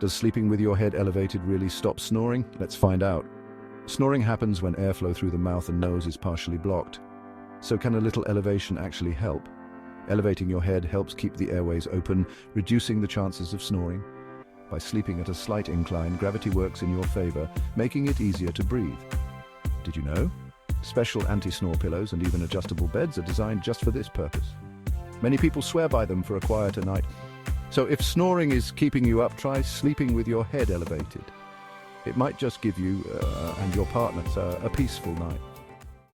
Does sleeping with your head elevated really stop snoring? Let's find out. Snoring happens when airflow through the mouth and nose is partially blocked. So can a little elevation actually help? Elevating your head helps keep the airways open, reducing the chances of snoring. By sleeping at a slight incline, gravity works in your favor, making it easier to breathe. Did you know? Special anti-snore pillows and even adjustable beds are designed just for this purpose. Many people swear by them for a quieter night. So if snoring is keeping you up, try sleeping with your head elevated. It might just give you and your partner a peaceful night.